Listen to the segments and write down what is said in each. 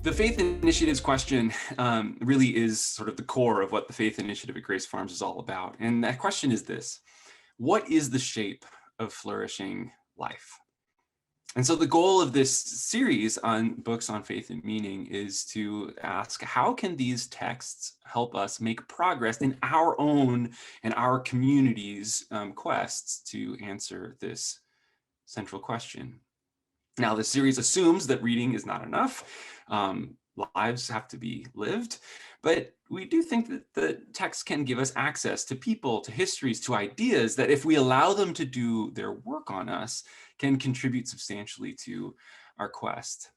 The Faith Initiative's question really is sort of the core of what the Faith Initiative at Grace Farms is all about. And that question is this: what is the shape of flourishing life? And so the goal of this series on books on faith and meaning is to ask, how can these texts help us make progress in our own and our community's quests to answer this central question? Now, the series assumes that reading is not enough. Lives have to be lived, but we do think that the text can give us access to people, to histories, to ideas that, if we allow them to do their work on us, can contribute substantially to our quest.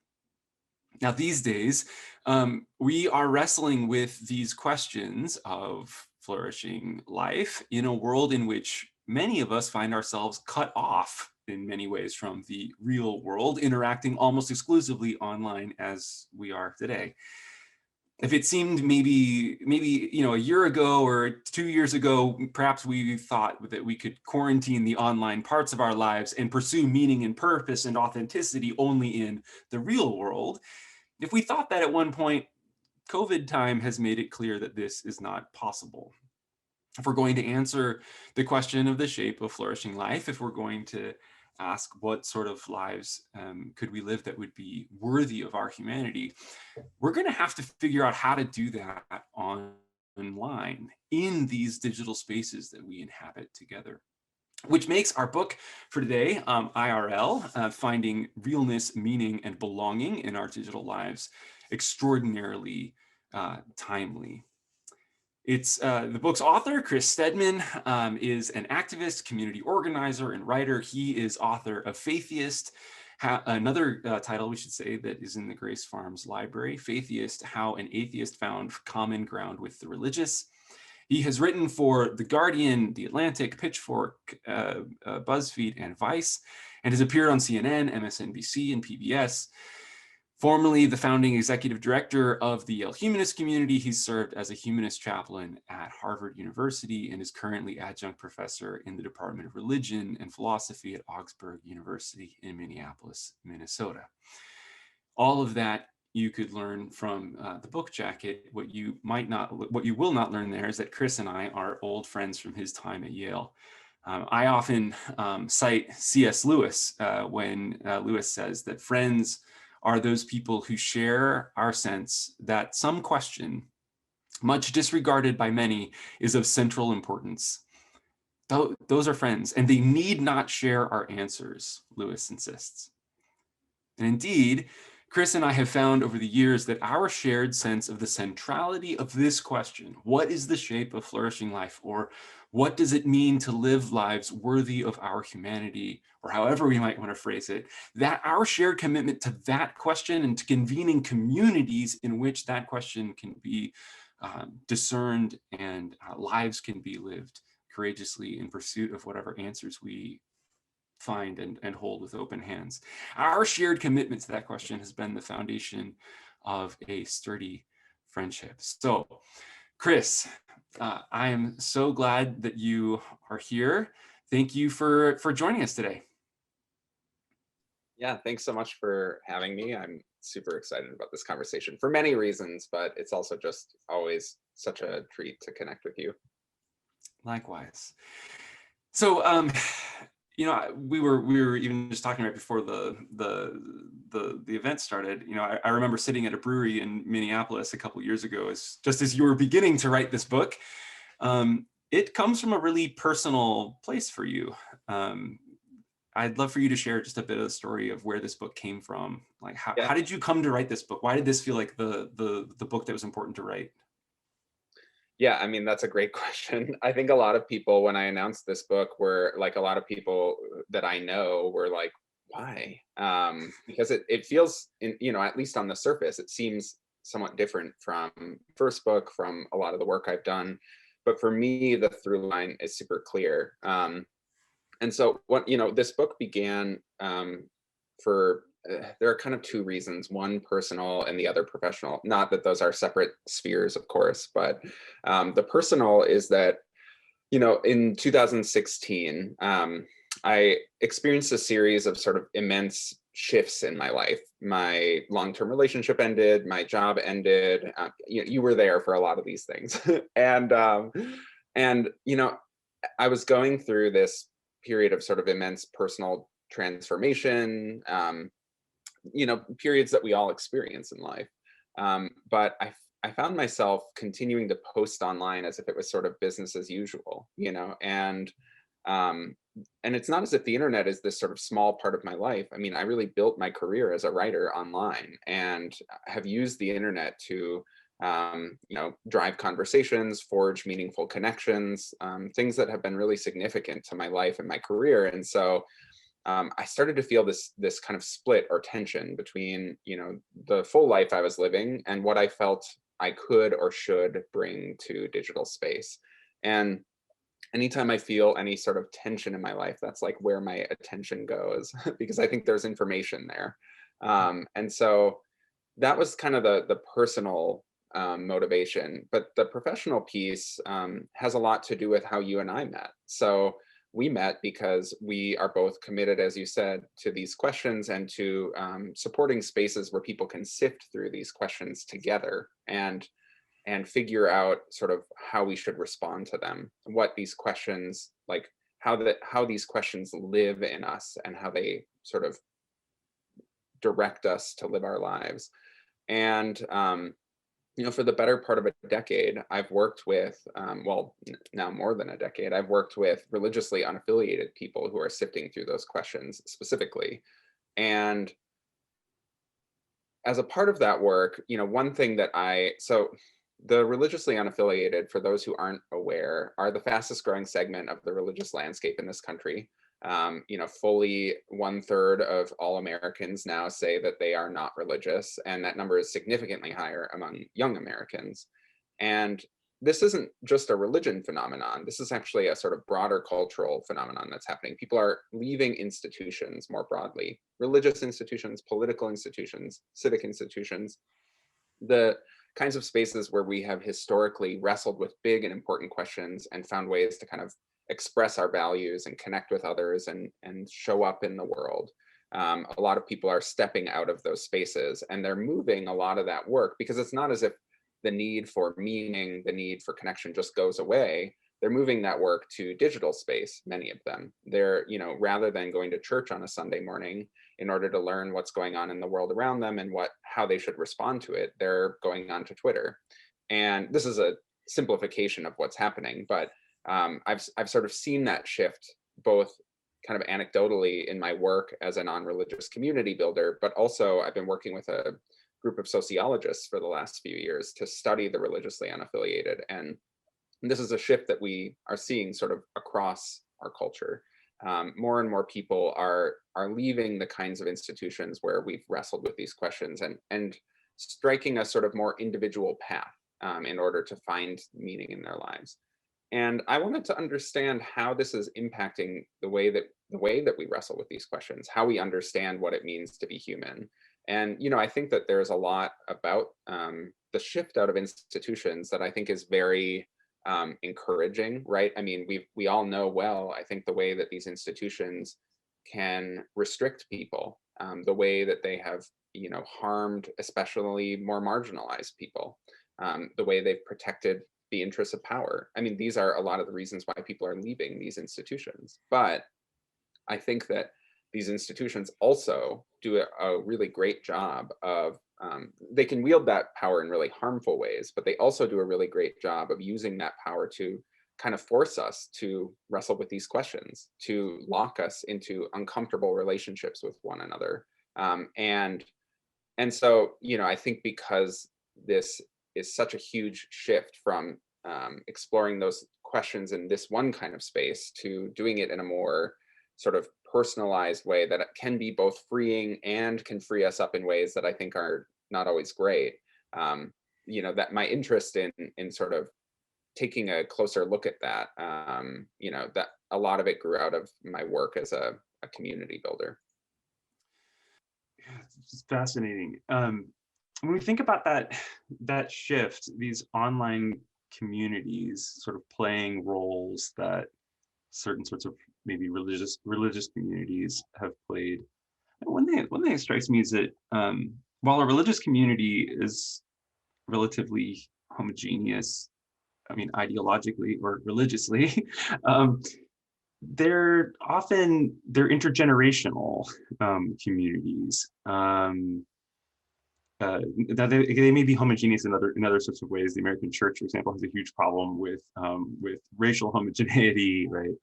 Now, these days, we are wrestling with these questions of flourishing life in a world in which many of us find ourselves cut off in many ways from the real world, interacting almost exclusively online as we are today. If it seemed maybe a year ago or 2 years ago, perhaps we thought that we could quarantine the online parts of our lives and pursue meaning and purpose and authenticity only in the real world. If we thought that at one point, COVID time has made it clear that this is not possible. If we're going to answer the question of the shape of flourishing life, if we're going to ask what sort of lives could we live that would be worthy of our humanity, we're going to have to figure out how to do that online in these digital spaces that we inhabit together. Which makes our book for today, IRL, Finding Realness, Meaning, and Belonging in Our Digital Lives, extraordinarily timely. It's the book's author, Chris Stedman, is an activist, community organizer, and writer. He is author of Faithiest, another title we should say that is in the Grace Farms library, Faithiest: How an Atheist Found Common Ground with the Religious. He has written for The Guardian, The Atlantic, Pitchfork, BuzzFeed, and Vice, and has appeared on CNN, MSNBC, and PBS. Formerly the founding executive director of the Yale humanist community, he's served as a humanist chaplain at Harvard University and is currently adjunct professor in the Department of Religion and Philosophy at Augsburg University in Minneapolis, Minnesota. All of that you could learn from the book jacket. What you will not learn there is that Chris and I are old friends from his time at Yale. I often cite C.S. Lewis when Lewis says that friends are those people who share our sense that some question, much disregarded by many, is of central importance. Those are friends, and they need not share our answers, Lewis insists. And indeed, Chris and I have found over the years that our shared sense of the centrality of this question, what is the shape of flourishing life, or what does it mean to live lives worthy of our humanity, or however we might want to phrase it, that our shared commitment to that question and to convening communities in which that question can be discerned and lives can be lived courageously in pursuit of whatever answers we find and hold with open hands. Our shared commitment to that question has been the foundation of a sturdy friendship. So, Chris, I am so glad that you are here. Thank you for joining us today. Yeah, thanks so much for having me. I'm super excited about this conversation for many reasons, but it's also just always such a treat to connect with you. Likewise. So, we were even just talking right before the event started. I remember sitting at a brewery in Minneapolis a couple of years ago, just as you were beginning to write this book. It comes from a really personal place for you. I'd love for you to share just a bit of the story of where this book came from. Like, how did you come to write this book? Why did this feel like the book that was important to write? Yeah, I mean, that's a great question. I think a lot of people, when I announced this book, were like, a lot of people that I know were like, why? Because it feels, at least on the surface, it seems somewhat different from first book, from a lot of the work I've done. But for me, the through line is super clear. And so this book began there are kind of two reasons, one personal and the other professional. Not that those are separate spheres, of course, but the personal is that, in 2016, I experienced a series of sort of immense shifts in my life. My long-term relationship ended, my job ended. You were there for a lot of these things, and I was going through this period of sort of immense personal transformation. Periods that we all experience in life. But I found myself continuing to post online as if it was sort of business as usual, um, and it's not as if the internet is this sort of small part of my life. I mean, I really built my career as a writer online and have used the internet to, drive conversations, forge meaningful connections, things that have been really significant to my life and my career. And so I started to feel this kind of split or tension between the full life I was living and what I felt I could or should bring to digital space. And anytime I feel any sort of tension in my life, that's like where my attention goes because I think there's information there. And so that was kind of the personal motivation, but the professional piece has a lot to do with how you and I met. So we met because we are both committed, as you said, to these questions and to supporting spaces where people can sift through these questions together and figure out sort of how we should respond to them, what these questions like, how these questions live in us and how they sort of direct us to live our lives. And for the better part of a decade, I've worked with, now more than a decade, I've worked with religiously unaffiliated people who are sifting through those questions specifically. And as a part of that work, one thing so the religiously unaffiliated, for those who aren't aware, are the fastest growing segment of the religious landscape in this country. Fully 1/3 of all Americans now say that they are not religious, and that number is significantly higher among young Americans. And this isn't just a religion phenomenon. This is actually a sort of broader cultural phenomenon that's happening. People are leaving institutions more broadly, religious institutions, political institutions, civic institutions, the kinds of spaces where we have historically wrestled with big and important questions and found ways to kind of express our values and connect with others and show up in the world. A lot of people are stepping out of those spaces and they're moving a lot of that work because it's not as if the need for meaning, the need for connection just goes away. They're moving that work to digital space, many of them. They're, rather than going to church on a Sunday morning in order to learn what's going on in the world around them and how they should respond to it, they're going on to Twitter. And this is a simplification of what's happening, but I've sort of seen that shift both kind of anecdotally in my work as a non-religious community builder, but also I've been working with a group of sociologists for the last few years to study the religiously unaffiliated. And this is a shift that we are seeing sort of across our culture. More and more people are leaving the kinds of institutions where we've wrestled with these questions and striking a sort of more individual path in order to find meaning in their lives. And I wanted to understand how this is impacting the way that we wrestle with these questions, how we understand what it means to be human. And I think that there's a lot about the shift out of institutions that I think is very encouraging, right? I mean, we all know well, I think, the way that these institutions can restrict people, the way that they have, harmed especially more marginalized people, the way they've protected the interests of power. I mean, these are a lot of the reasons why people are leaving these institutions. But I think that these institutions also do a really great job of, they can wield that power in really harmful ways, but they also do a really great job of using that power to kind of force us to wrestle with these questions, to lock us into uncomfortable relationships with one another. And so, I think because this is such a huge shift from exploring those questions in this one kind of space to doing it in a more sort of personalized way that it can be both freeing and can free us up in ways that I think are not always great. That my interest in sort of taking a closer look at that, that a lot of it grew out of my work as a community builder. Yeah, it's fascinating. When we think about that shift, these online communities sort of playing roles that certain sorts of maybe religious communities have played. One thing that strikes me is that while a religious community is relatively homogeneous, I mean, ideologically or religiously, um, they're intergenerational communities. That they may be homogeneous in other sorts of ways. The American Church, for example, has a huge problem with racial homogeneity, right?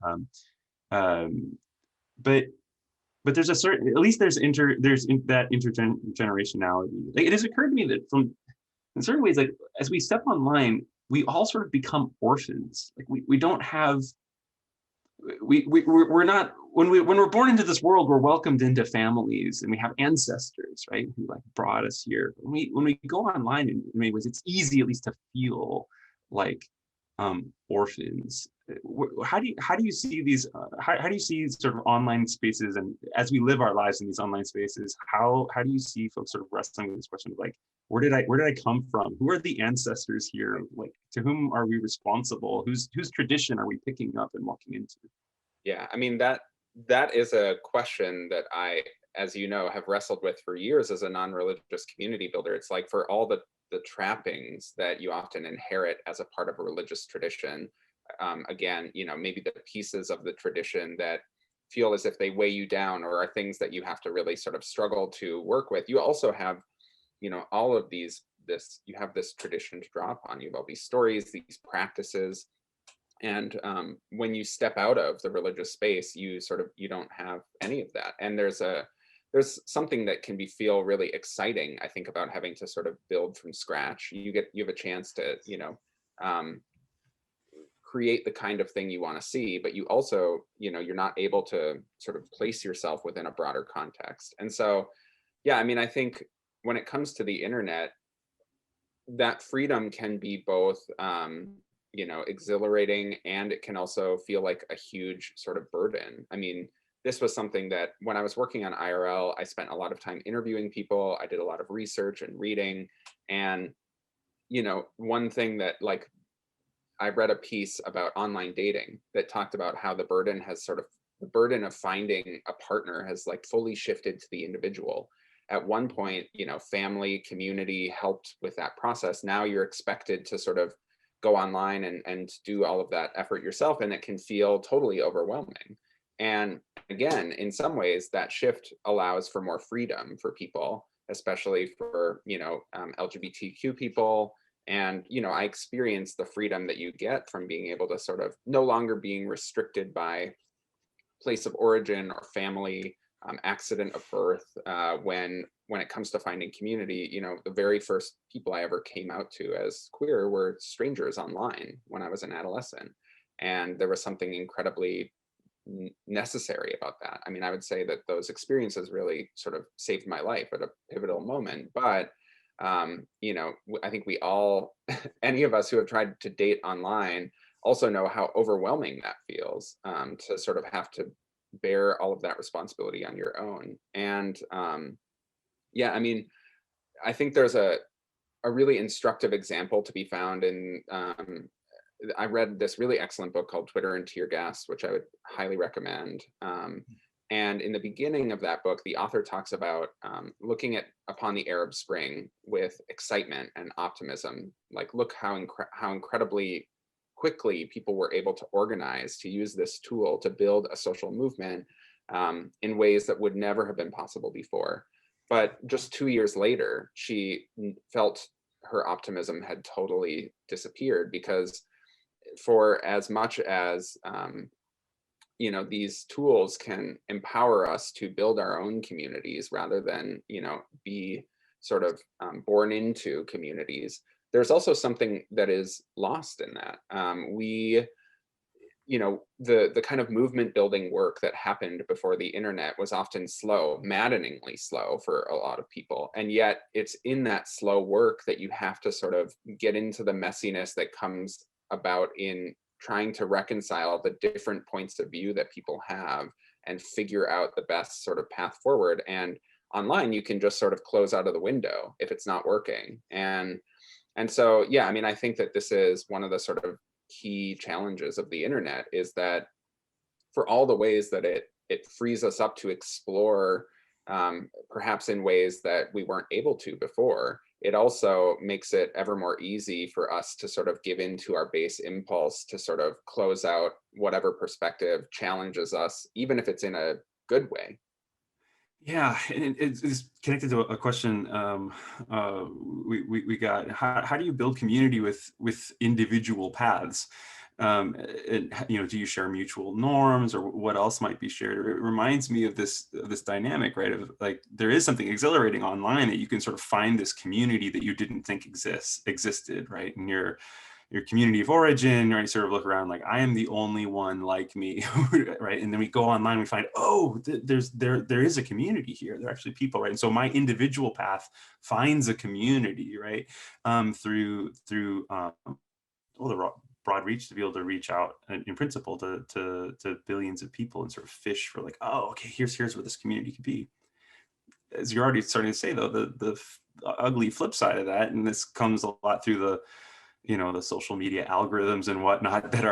But but there's a certain, at least that intergenerationality. Like, it has occurred to me that from in certain ways, like as we step online, we all sort of become orphans. Like we don't have we're not when we're born into this world, we're welcomed into families and we have ancestors, right, who like brought us here. When we go online, in many ways it's easy at least to feel like orphans. How do you see these how do you see sort of online spaces, and as we live our lives in these online spaces, how do you see folks sort of wrestling with this question of like, where did I come from? Who are the ancestors here? Like, to whom are we responsible? Whose tradition are we picking up and walking into? Yeah, I mean, that is a question that I, as you know, have wrestled with for years as a non-religious community builder. It's like, for all the trappings that you often inherit as a part of a religious tradition, again, maybe the pieces of the tradition that feel as if they weigh you down or are things that you have to really sort of struggle to work with. You also have, all of you have this tradition to draw upon. You have all these stories, these practices, and when you step out of the religious space, you don't have any of that. And there's something that can feel really exciting, I think, about having to sort of build from scratch. You have a chance to um, create the kind of thing you want to see, but you also, you're not able to sort of place yourself within a broader context. And so, yeah, I mean, I think when it comes to the internet, that freedom can be both exhilarating, and it can also feel like a huge sort of burden. I mean, this was something that when I was working on IRL, I spent a lot of time interviewing people. I did a lot of research and reading. And one thing that, like, I read a piece about online dating that talked about how the burden of finding a partner has like fully shifted to the individual. At one point, family, community helped with that process. Now you're expected to sort of go online and do all of that effort yourself, and it can feel totally overwhelming. And again, in some ways, that shift allows for more freedom for people, especially for LGBTQ people. And I experienced the freedom that you get from being able to sort of no longer being restricted by place of origin or family, accident of birth. When it comes to finding community, the very first people I ever came out to as queer were strangers online when I was an adolescent, and there was something incredibly necessary about that. I mean, I would say that those experiences really sort of saved my life at a pivotal moment. But I think we all, any of us who have tried to date online, also know how overwhelming that feels, to sort of have to bear all of that responsibility on your own. And yeah, I mean, I think there's a really instructive example to be found in. I read this really excellent book called Twitter and Tear Gas, which I would highly recommend. And in the beginning of that book, the author talks about looking upon the Arab Spring with excitement and optimism. Like, look how incredibly quickly people were able to organize to use this tool to build a social movement in ways that would never have been possible before. But just 2 years later, she felt her optimism had totally disappeared, because for as much as these tools can empower us to build our own communities rather than be sort of born into communities, there's also something that is lost in that. The kind of movement building work that happened before the internet was often slow, maddeningly slow for a lot of people. And yet it's in that slow work that you have to sort of get into the messiness that comes about in trying to reconcile the different points of view that people have and figure out the best sort of path forward. And online, you can just sort of close out of the window if it's not working. And so, yeah, I mean, I think that this is one of the sort of key challenges of the internet, is that for all the ways that it frees us up to explore perhaps in ways that we weren't able to before, it also makes it ever more easy for us to sort of give into our base impulse to sort of close out whatever perspective challenges us, even if it's in a good way. Yeah, and it's connected to a question uh, we got. How do you build community with individual paths? And, do you share mutual norms, or what else might be shared? It reminds me of this dynamic, right? Of like there is something exhilarating online that you can sort of find this community that you didn't think existed, right? And your community of origin, right? Sort of look around like, I am the only one like me, right? And then we go online, we find, oh, there is a community here. There are actually people, right? And so my individual path finds a community, right? Through well, the broad reach to be able to reach out in principle to billions of people and sort of fish for like, oh, okay, here's where this community could be. As you're already starting to say though, the ugly flip side of that, and this comes a lot through the social media algorithms and whatnot that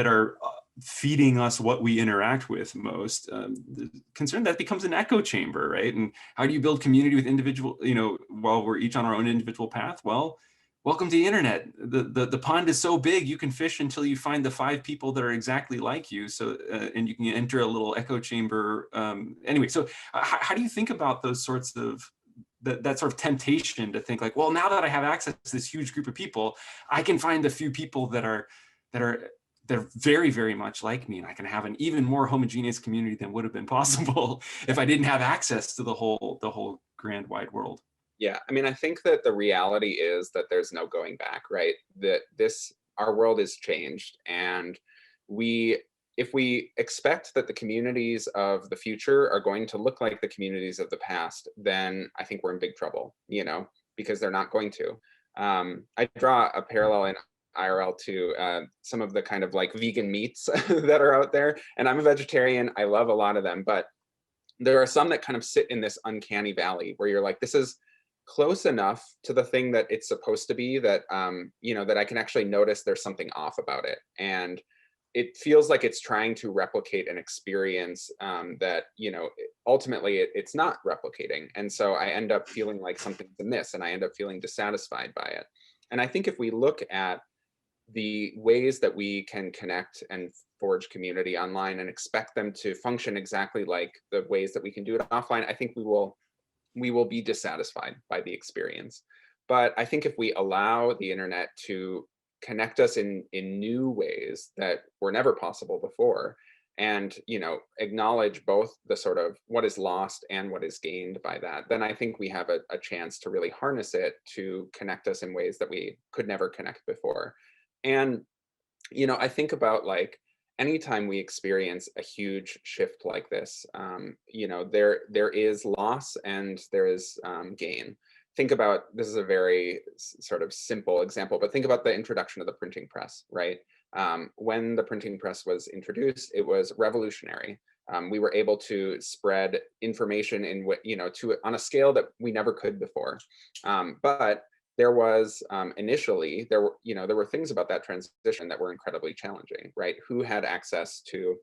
are feeding us what we interact with most. The concern that becomes an echo chamber, right? And how do you build community with individual, while we're each on our own individual path? Well, welcome to the internet. The pond is so big you can fish until you find the 5 people that are exactly like you. So and you can enter a little echo chamber. Anyway, so how do you think about those sorts of that sort of temptation to think like, well, now that I have access to this huge group of people, I can find a few people that are they're very, very much like me, and I can have an even more homogeneous community than would have been possible if I didn't have access to the whole grand wide world. Yeah, I mean, I think that the reality is that there's no going back, right? That our world is changed, and we, if we expect that the communities of the future are going to look like the communities of the past, then I think we're in big trouble, because they're not going to. I draw a parallel in IRL to some of the kind of like vegan meats that are out there, and I'm a vegetarian. I love a lot of them, but there are some that kind of sit in this uncanny valley where you're like, this is close enough to the thing that it's supposed to be that that I can actually notice there's something off about it, and it feels like it's trying to replicate an experience that ultimately it's not replicating, and so I end up feeling like something's amiss, and I end up feeling dissatisfied by it. And I think if we look at the ways that we can connect and forge community online and expect them to function exactly like the ways that we can do it offline, I think we will be dissatisfied by the experience. But I think if we allow the internet to connect us in new ways that were never possible before, and acknowledge both the sort of what is lost and what is gained by that, then I think we have a chance to really harness it to connect us in ways that we could never connect before. And I think about like anytime we experience a huge shift like this, there is loss and there is gain. Think about, this is a very sort of simple example, but think about the introduction of the printing press, right? When the printing press was introduced, it was revolutionary. We were able to spread information in what to on a scale that we never could before. But there was initially there were things about that transition that were incredibly challenging, right? Who had access to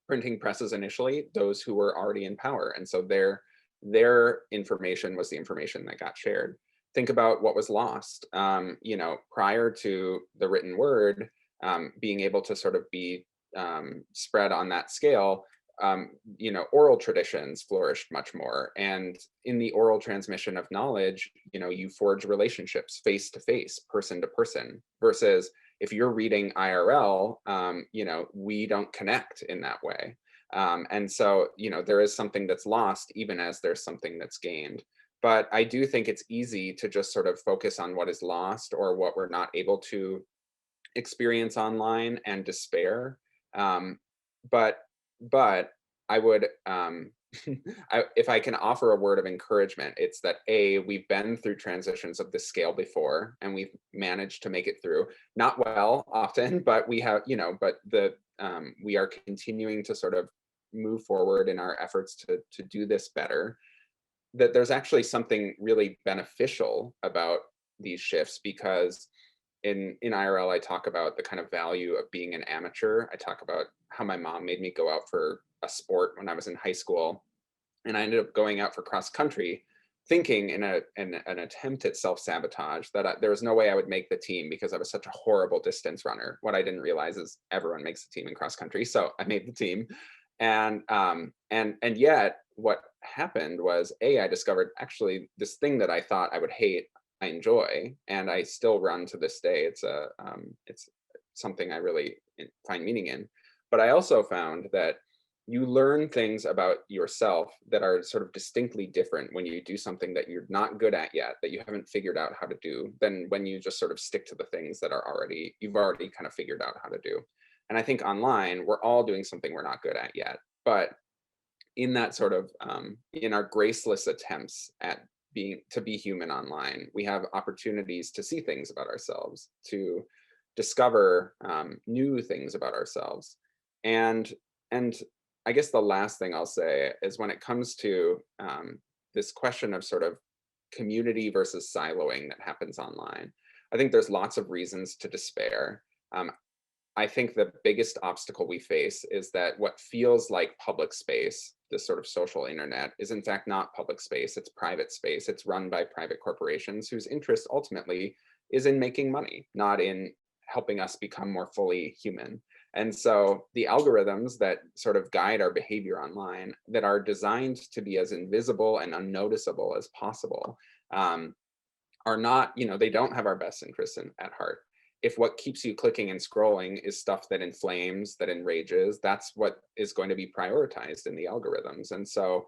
printing presses initially? Those who were already in power, and so their information was the information that got shared. Think about what was lost, prior to the written word being able to sort of be spread on that scale. Oral traditions flourished much more, and in the oral transmission of knowledge, you forge relationships face to face, person to person, versus if you're reading IRL, we don't connect in that way. And so, there is something that's lost, even as there's something that's gained. But I do think it's easy to just sort of focus on what is lost or what we're not able to experience online and despair. Um, but but I would if I can offer a word of encouragement, it's that we've been through transitions of this scale before, and we've managed to make it through. Not well often, but we have, but we are continuing to sort of move forward in our efforts to do this better. That there's actually something really beneficial about these shifts, because in IRL, I talk about the kind of value of being an amateur. I talk about how my mom made me go out for a sport when I was in high school, And I ended up going out for cross country, thinking in an attempt at self-sabotage that there was no way I would make the team because I was such a horrible distance runner. What I didn't realize is everyone makes a team in cross country. So I made the team. And yet what happened was, I discovered actually this thing that I thought I would hate, I enjoy, and I still run to this day. It's something I really find meaning in. But I also found that you learn things about yourself that are sort of distinctly different when you do something that you're not good at yet, that you haven't figured out how to do, than when you just sort of stick to the things that you've already kind of figured out how to do. And I think online, we're all doing something we're not good at yet. But in that sort of, in our graceless attempts at to be human online, we have opportunities to see things about ourselves, to discover new things about ourselves. And and I guess the last thing I'll say is, when it comes to this question of sort of community versus siloing that happens online, I think there's lots of reasons to despair. Um, I think the biggest obstacle we face is that what feels like public space, this sort of social internet, is in fact not public space. It's private space. It's run by private corporations whose interest ultimately is in making money, not in helping us become more fully human. And so the algorithms that sort of guide our behavior online, that are designed to be as invisible and unnoticeable as possible, um, are not, they don't have our best interests at heart. If what keeps you clicking and scrolling is stuff that inflames, that enrages, that's what is going to be prioritized in the algorithms. And so,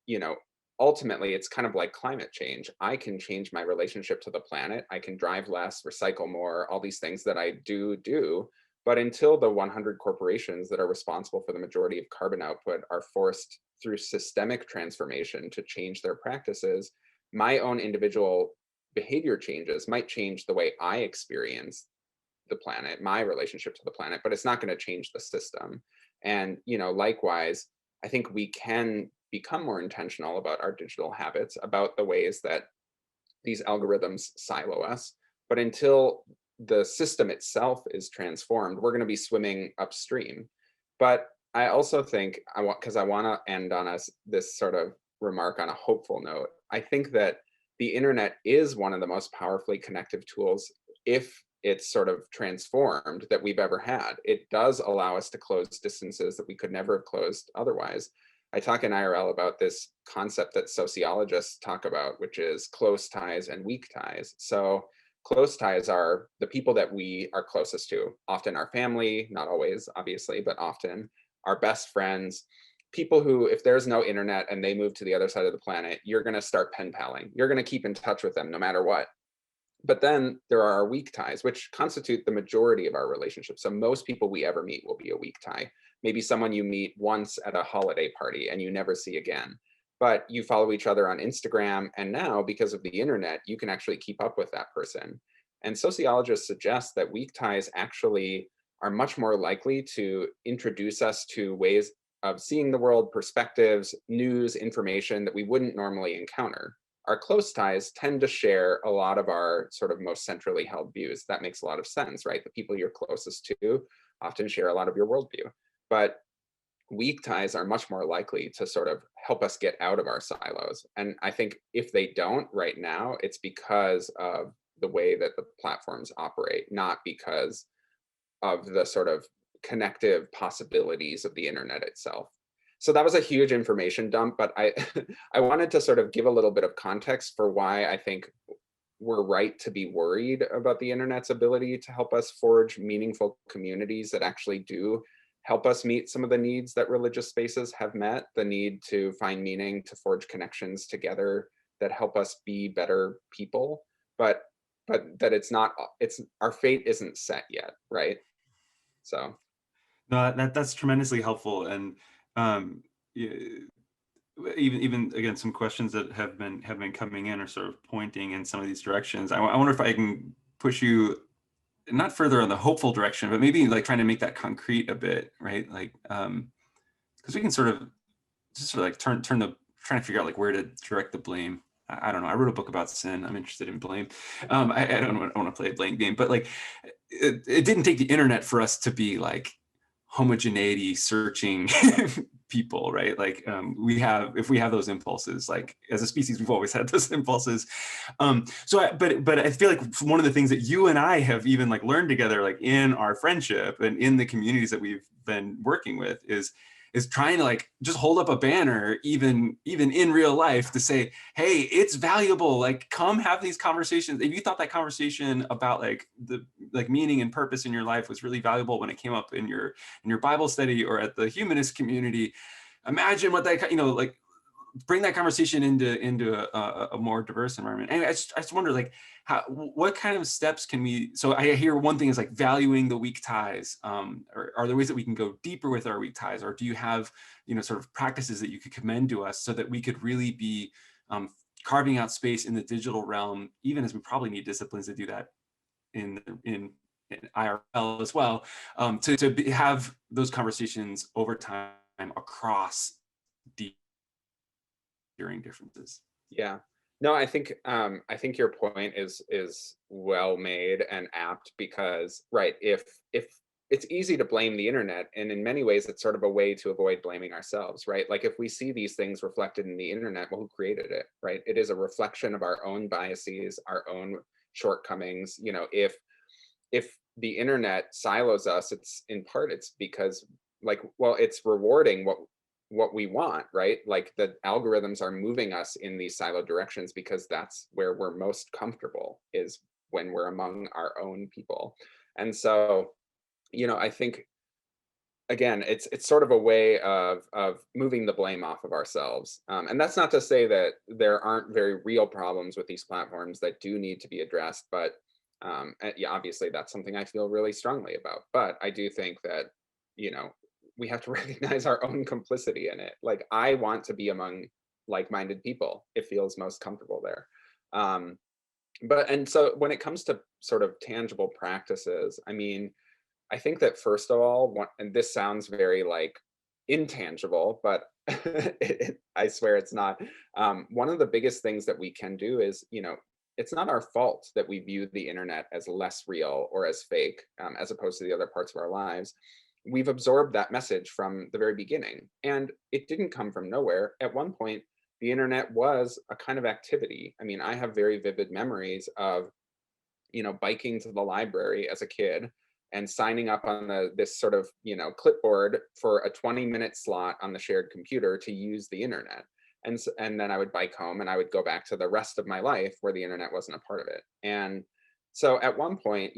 you know, ultimately, it's kind of like climate change. I can change my relationship to the planet. I can drive less, recycle more, all these things that I do. But until the 100 corporations that are responsible for the majority of carbon output are forced through systemic transformation to change their practices, my own individual behavior changes might change the way I experience the planet, my relationship to the planet, but it's not going to change the system. And, likewise, I think we can become more intentional about our digital habits, about the ways that these algorithms silo us. But until the system itself is transformed, we're going to be swimming upstream. But I also think because I want to end on this sort of remark on a hopeful note. I think that the internet is one of the most powerfully connective tools, if it's sort of transformed, that we've ever had. It does allow us to close distances that we could never have closed otherwise. I talk in IRL about this concept that sociologists talk about, which is close ties and weak ties. So close ties are the people that we are closest to, often our family, not always, obviously, but often our best friends, people who, if there's no internet and they move to the other side of the planet, you're going to start pen paling. You're going to keep in touch with them no matter what. But then there are our weak ties, which constitute the majority of our relationships. So most people we ever meet will be a weak tie. Maybe someone you meet once at a holiday party and you never see again. But you follow each other on Instagram, and now, because of the internet, you can actually keep up with that person. And sociologists suggest that weak ties actually are much more likely to introduce us to ways of seeing the world, perspectives, news, information that we wouldn't normally encounter. Our close ties tend to share a lot of our sort of most centrally held views. That makes a lot of sense, right? The people you're closest to often share a lot of your worldview. But weak ties are much more likely to sort of help us get out of our silos. And I think if they don't right now, it's because of the way that the platforms operate, not because of the sort of connective possibilities of the internet itself. So that was a huge information dump, but I I wanted to sort of give a little bit of context for why I think we're right to be worried about the internet's ability to help us forge meaningful communities that actually do help us meet some of the needs that religious spaces have met, the need to find meaning, to forge connections together that help us be better people, but that it's our fate isn't set yet, right? So No, that's tremendously helpful. And um, y- even again, some questions that have been coming in are sort of pointing in some of these directions. I wonder if I can push you not further on the hopeful direction, but maybe like trying to make that concrete a bit, right? Like, because we can sort of just sort of like turn the trying to figure out like where to direct the blame. I don't know. I wrote a book about sin. I'm interested in blame. I don't want to play a blame game, but like, it didn't take the internet for us to be like homogeneity searching people, right? Like if we have those impulses, like as a species, we've always had those impulses. But I feel like one of the things that you and I have even like learned together, like in our friendship and in the communities that we've been working with, is trying to like just hold up a banner, even in real life, to say, hey, it's valuable. Like, come have these conversations. If you thought that conversation about like the like meaning and purpose in your life was really valuable when it came up in your Bible study or at the humanist community, imagine what that, like bring that conversation into a more diverse environment. And I just wonder, like, what kind of steps can we, so I hear one thing is like valuing the weak ties. Or are there ways that we can go deeper with our weak ties? Or do you have, sort of practices that you could commend to us so that we could really be carving out space in the digital realm, even as we probably need disciplines to do that in IRL as well, to have those conversations over time across during differences. Yeah. No, I think your point is well made and apt, because right, if it's easy to blame the internet, and in many ways it's sort of a way to avoid blaming ourselves, right? Like if we see these things reflected in the internet, well, who created it, right? It is a reflection of our own biases, our own shortcomings. If the internet silos us, it's in part it's because, like, well, it's rewarding what we want, right? Like the algorithms are moving us in these siloed directions because that's where we're most comfortable, is when we're among our own people. And so, I think, again, it's sort of a way of moving the blame off of ourselves. And that's not to say that there aren't very real problems with these platforms that do need to be addressed, but yeah, obviously that's something I feel really strongly about. But I do think that, we have to recognize our own complicity in it. Like, I want to be among like-minded people. It feels most comfortable there. And so when it comes to sort of tangible practices, I mean, I think that first of all, and this sounds very like intangible, but I swear it's not. One of the biggest things that we can do is, it's not our fault that we view the internet as less real or as fake, as opposed to the other parts of our lives. We've absorbed that message from the very beginning, and it didn't come from nowhere. At one point, the internet was a kind of activity. I mean, I have very vivid memories of, biking to the library as a kid and signing up on this sort of, clipboard for a 20-minute slot on the shared computer to use the internet. And then I would bike home and I would go back to the rest of my life where the internet wasn't a part of it. And so at one point,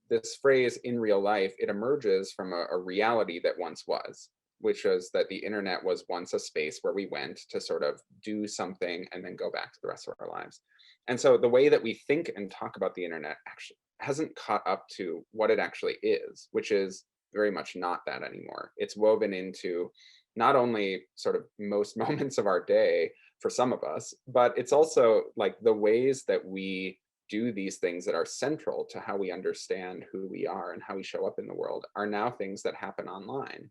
this phrase "in real life," it emerges from a reality that once was, which was that the internet was once a space where we went to sort of do something and then go back to the rest of our lives. And so the way that we think and talk about the internet actually hasn't caught up to what it actually is, which is very much not that anymore. It's woven into not only sort of most moments of our day for some of us, but it's also like the ways that we do these things that are central to how we understand who we are and how we show up in the world are now things that happen online.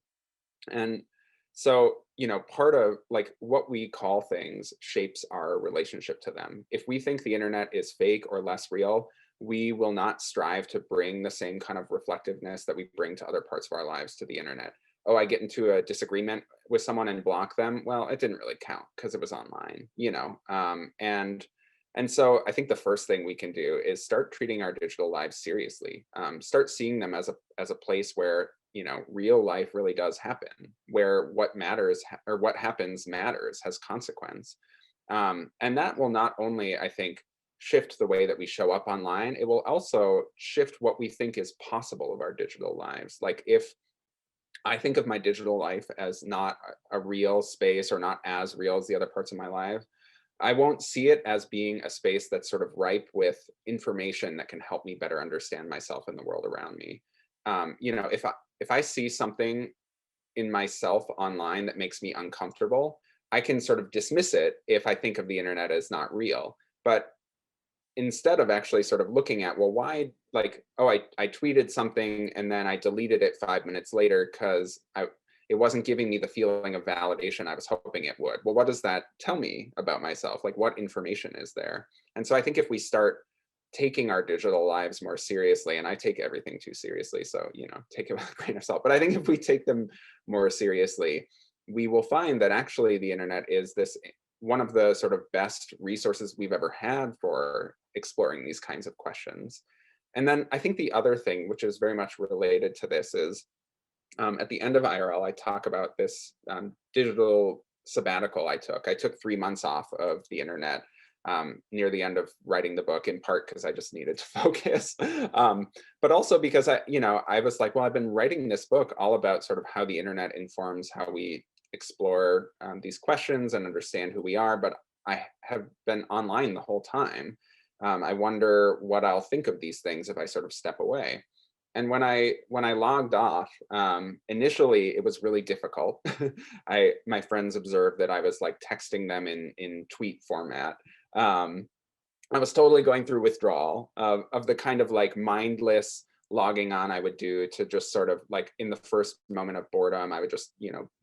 And so, part of like what we call things shapes our relationship to them. If we think the internet is fake or less real, we will not strive to bring the same kind of reflectiveness that we bring to other parts of our lives to the internet. Oh, I get into a disagreement with someone and block them. Well, it didn't really count because it was online, and so I think the first thing we can do is start treating our digital lives seriously. Start seeing them as a place where, real life really does happen, where what matters or what happens matters, has consequence. And that will not only, I think, shift the way that we show up online, it will also shift what we think is possible of our digital lives. Like, if I think of my digital life as not a real space or not as real as the other parts of my life, I won't see it as being a space that's sort of ripe with information that can help me better understand myself and the world around me. If I see something in myself online that makes me uncomfortable, I can sort of dismiss it if I think of the internet as not real. But instead of actually sort of looking at, well, why, like, oh, I tweeted something and then I deleted it 5 minutes later because it wasn't giving me the feeling of validation I was hoping it would. Well, what does that tell me about myself? Like, what information is there? And so I think if we start taking our digital lives more seriously, and I take everything too seriously, so, take it with a grain of salt. But I think if we take them more seriously, we will find that actually the internet is this one of the sort of best resources we've ever had for exploring these kinds of questions. And then I think the other thing, which is very much related to this, is at the end of IRL, I talk about this digital sabbatical I took. I took 3 months off of the internet near the end of writing the book, in part because I just needed to focus, but also because I was like, well, I've been writing this book all about sort of how the internet informs how we explore these questions and understand who we are, but I have been online the whole time. I wonder what I'll think of these things if I sort of step away. And when I logged off, initially it was really difficult. My friends observed that I was like texting them in tweet format. I was totally going through withdrawal of the kind of like mindless logging on I would do to just sort of like in the first moment of boredom, I would just,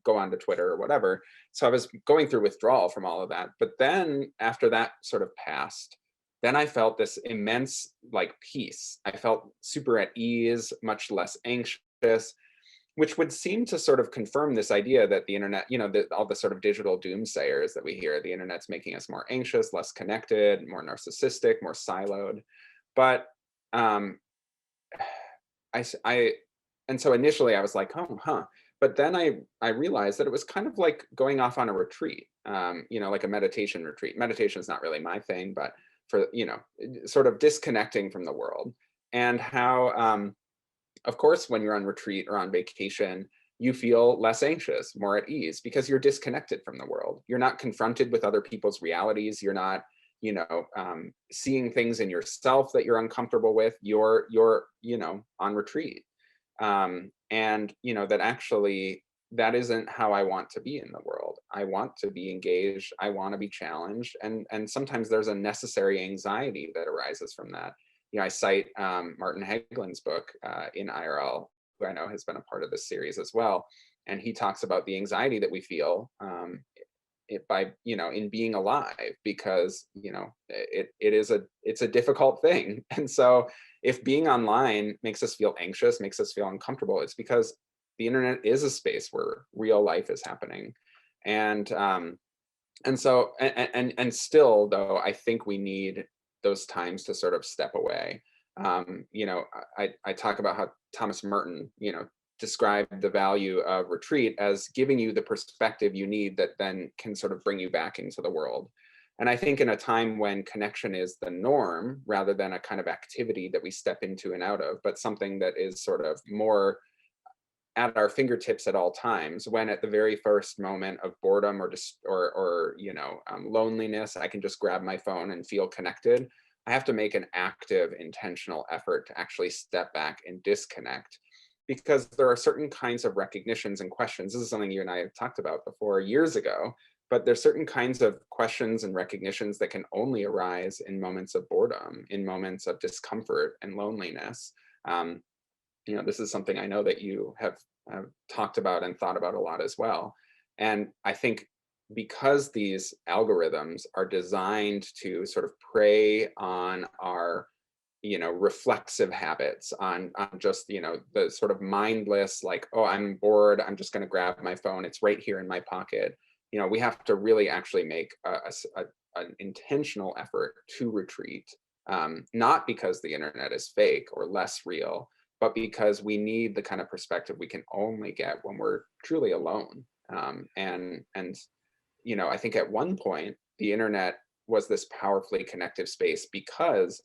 go onto Twitter or whatever. So I was going through withdrawal from all of that. But then after that sort of passed, then I felt this immense like peace. I felt super at ease, much less anxious, which would seem to sort of confirm this idea that the internet, all the sort of digital doomsayers that we hear, the internet's making us more anxious, less connected, more narcissistic, more siloed. But um, I and so initially I was like, oh, huh. But then I realized that it was kind of like going off on a retreat, like a meditation retreat. Meditation is not really my thing, but for, sort of disconnecting from the world. And how, of course, when you're on retreat or on vacation, you feel less anxious, more at ease, because you're disconnected from the world. You're not confronted with other people's realities. You're not, seeing things in yourself that you're uncomfortable with. You're, on retreat. And, that actually, that isn't how I want to be in the world. I want to be engaged. I want to be challenged. And sometimes there's a necessary anxiety that arises from that. I cite Martin Heglin's book in IRL, who I know has been a part of this series as well. And he talks about the anxiety that we feel in being alive, because it's a difficult thing. And so if being online makes us feel anxious, makes us feel uncomfortable, it's because the internet is a space where real life is happening. And still, though, I think we need those times to sort of step away. I talk about how Thomas Merton, described the value of retreat as giving you the perspective you need that then can sort of bring you back into the world. And I think in a time when connection is the norm, rather than a kind of activity that we step into and out of, but something that is sort of more at our fingertips at all times, when at the very first moment of boredom or loneliness, I can just grab my phone and feel connected. I have to make an active, intentional effort to actually step back and disconnect, because there are certain kinds of recognitions and questions. This is something you and I have talked about before years ago, but there's certain kinds of questions and recognitions that can only arise in moments of boredom, in moments of discomfort and loneliness. This is something I know that you have talked about and thought about a lot as well. And I think because these algorithms are designed to sort of prey on our reflexive habits, on just the sort of mindless, like, oh, I'm bored, I'm just going to grab my phone, it's right here in my pocket. We have to really actually make an intentional effort to retreat, not because the internet is fake or less real, but because we need the kind of perspective we can only get when we're truly alone. And I think at one point the internet was this powerfully connective space because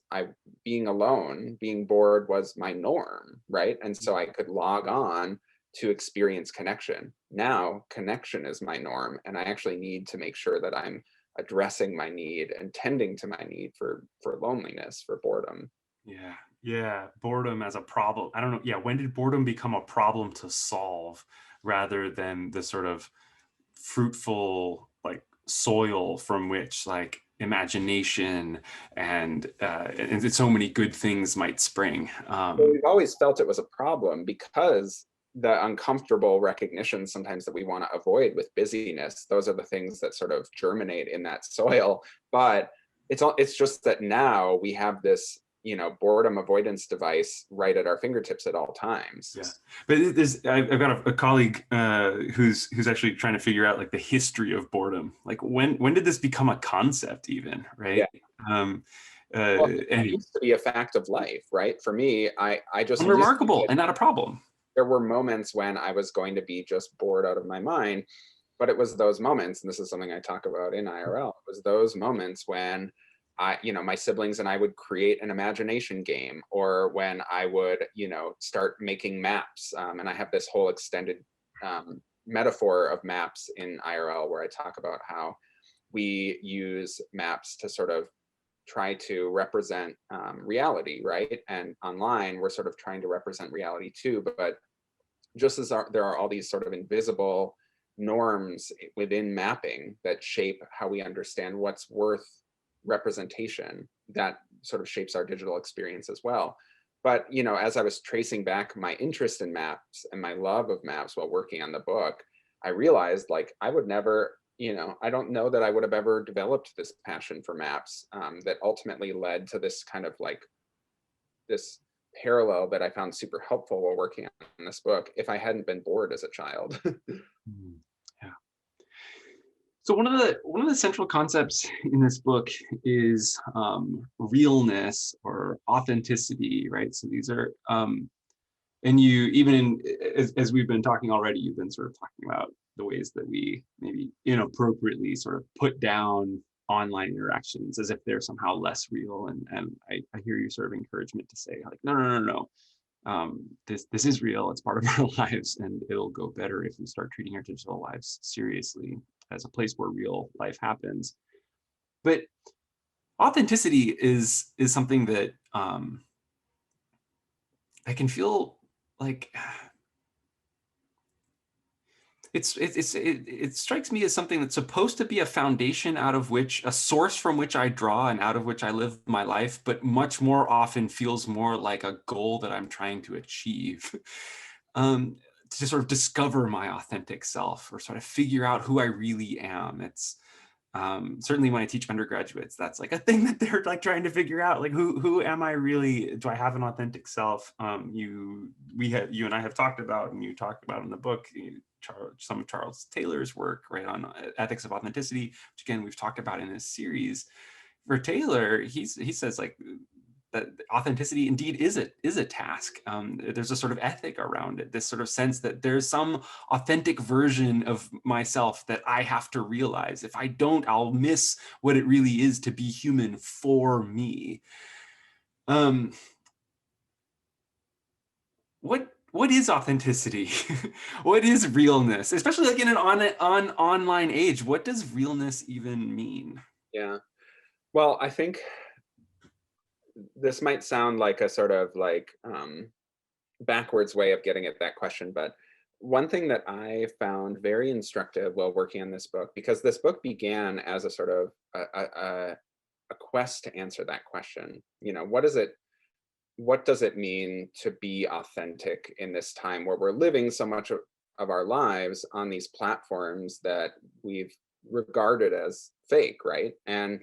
being alone, being bored was my norm, right? And so I could log on to experience connection. Now connection is my norm, and I actually need to make sure that I'm addressing my need and tending to my need for loneliness, for boredom. Yeah, boredom as a problem. I don't know. Yeah, when did boredom become a problem to solve rather than the sort of fruitful like soil from which like imagination and so many good things might spring. Well, we've always felt it was a problem because the uncomfortable recognitions sometimes that we want to avoid with busyness, those are the things that sort of germinate in that soil. But it's just that now we have this boredom avoidance device right at our fingertips at all times. Yeah, but I've got a colleague who's actually trying to figure out like the history of boredom. Like when did this become a concept even, Yeah. right? Um, Well, it and used to be a fact of life, right? For me, I just used to unremarkable and not a problem. there were moments when I was going to be just bored out of my mind, but it was those moments, and this is something I talk about in IRL, it was those moments when my siblings and I would create an imagination game, or when I would, start making maps. And I have this whole extended metaphor of maps in IRL where I talk about how we use maps to sort of try to represent reality, right? And online, we're sort of trying to represent reality too, but just as there are all these sort of invisible norms within mapping that shape how we understand what's worth representation, that sort of shapes our digital experience as well. But as I was tracing back my interest in maps and my love of maps while working on the book, I realized like I would never, I don't know that I would have ever developed this passion for maps that ultimately led to this kind of like this parallel that I found super helpful while working on this book if I hadn't been bored as a child. Yeah. So one of the central concepts in this book is realness or authenticity, right? So these are and you even as we've been talking already, you've been sort of talking about the ways that we maybe inappropriately sort of put down online interactions as if they're somehow less real. And I hear your sort of encouragement to say like, no. This is real. It's part of our lives, and it'll go better if we start treating our digital lives seriously as a place where real life happens. But authenticity is something that I can feel like it strikes me as something that's supposed to be a foundation out of which a source from which I draw and out of which I live my life, but much more often feels more like a goal that I'm trying to achieve. To sort of discover my authentic self or sort of figure out who I really am. It's certainly when I teach undergraduates, that's like a thing that they're like trying to figure out, like who am I really? Do I have an authentic self? You and I have talked about, and you talked about in the book, some of Charles Taylor's work, right, on ethics of authenticity, which again we've talked about in this series. For Taylor, he says like that authenticity indeed is a task. There's a sort of ethic around it, this sort of sense that there's some authentic version of myself that I have to realize. If I don't, I'll miss what it really is to be human for me. What is authenticity? What is realness? Especially like in an online age, what does realness even mean? Yeah. Well, I think this might sound like a sort of like backwards way of getting at that question, but one thing that I found very instructive while working on this book, because this book began as a sort of a quest to answer that question. What does it mean to be authentic in this time where we're living so much of our lives on these platforms that we've regarded as fake, right? And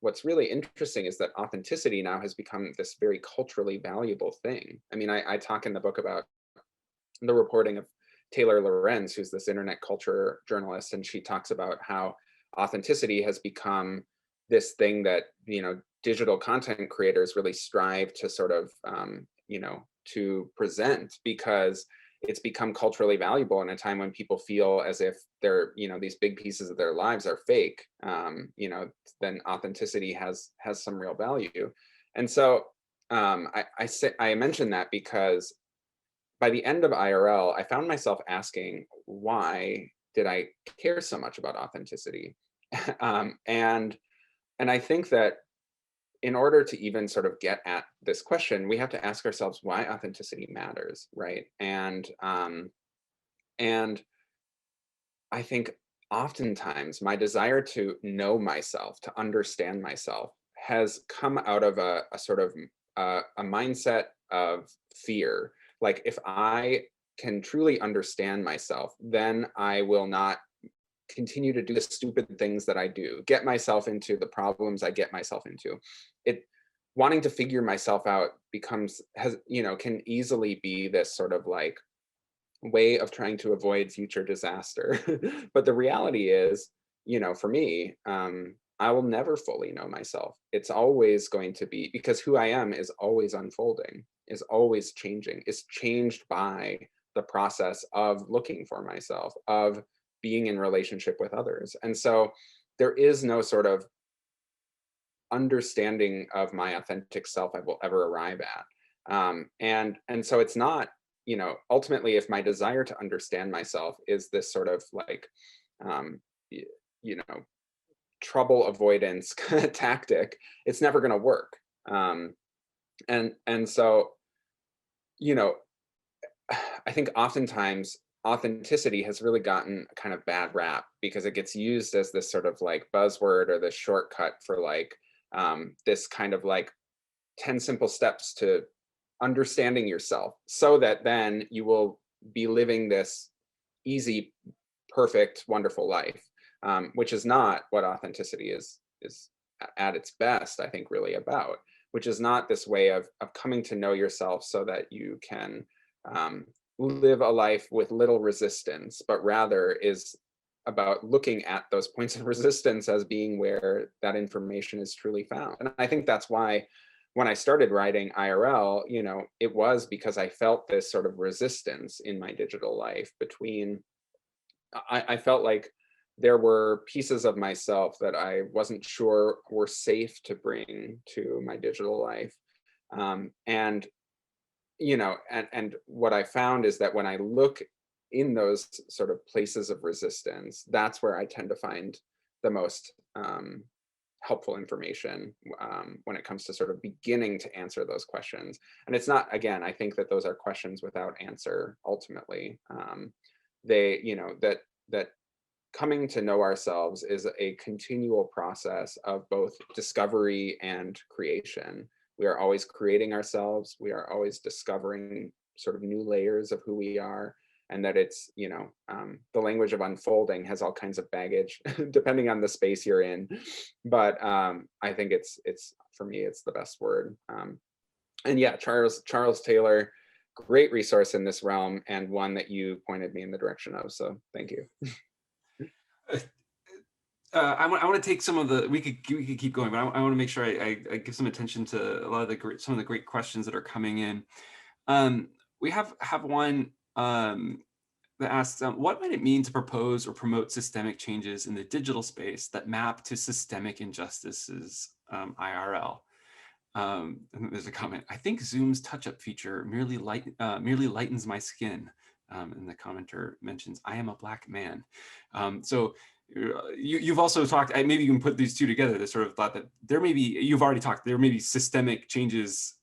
what's really interesting is that authenticity now has become this very culturally valuable thing. I mean, I talk in the book about the reporting of Taylor Lorenz, who's this internet culture journalist, and she talks about how authenticity has become this thing that digital content creators really strive to sort of to present, because it's become culturally valuable in a time when people feel as if they're these big pieces of their lives are fake. Then authenticity has some real value. And so I mention that because by the end of IRL, I found myself asking, why did I care so much about authenticity? And I think that in order to even sort of get at this question, we have to ask ourselves why authenticity matters, right? And I think oftentimes my desire to know myself, to understand myself, has come out of a sort of a mindset of fear. Like, if I can truly understand myself, then I will not continue to do the stupid things that I do, get myself into the problems I get myself into. wanting to figure myself out can easily be this sort of like way of trying to avoid future disaster. But the reality is, for me, I will never fully know myself. It's always going to be, because who I am is always unfolding, is always changing, is changed by the process of looking for myself, of being in relationship with others. And so there is no sort of understanding of my authentic self I will ever arrive at. And so it's not, ultimately, if my desire to understand myself is this sort of like, um, y- you know, trouble avoidance kind of tactic, it's never going to work. And so, you know, I think oftentimes authenticity has really gotten a kind of bad rap because it gets used as this sort of like buzzword or this shortcut for like this kind of like 10 simple steps to understanding yourself, so that then you will be living this easy, perfect, wonderful life, which is not what authenticity is at its best, I think, really about, which is not this way of coming to know yourself so that you can um, live a life with little resistance, but rather is about looking at those points of resistance as being where that information is truly found. And I think that's why when I started writing IRL, it was because I felt this sort of resistance in my digital life between, I felt like there were pieces of myself that I wasn't sure were safe to bring to my digital life. And and what I found is that when I look in those sort of places of resistance, that's where I tend to find the most helpful information when it comes to sort of beginning to answer those questions. And it's not, again, I think that those are questions without answer ultimately. They, that coming to know ourselves is a continual process of both discovery and creation. We are always creating ourselves. We are always discovering sort of new layers of who we are. And that it's, the language of unfolding has all kinds of baggage depending on the space you're in. But I think it's for me, it's the best word. And yeah, Charles Taylor, great resource in this realm, and one that you pointed me in the direction of. So thank you. I want to take some of the, we could keep going, but I want to make sure I give some attention to a lot of some of the great questions that are coming in. We have one that asks, what might it mean to propose or promote systemic changes in the digital space that map to systemic injustices, IRL? And there's a comment. I think Zoom's touch-up feature merely lightens my skin. And the commenter mentions, I am a Black man. So you've also talked, maybe you can put these two together, this sort of thought that there may be, you've already talked, there may be systemic changes,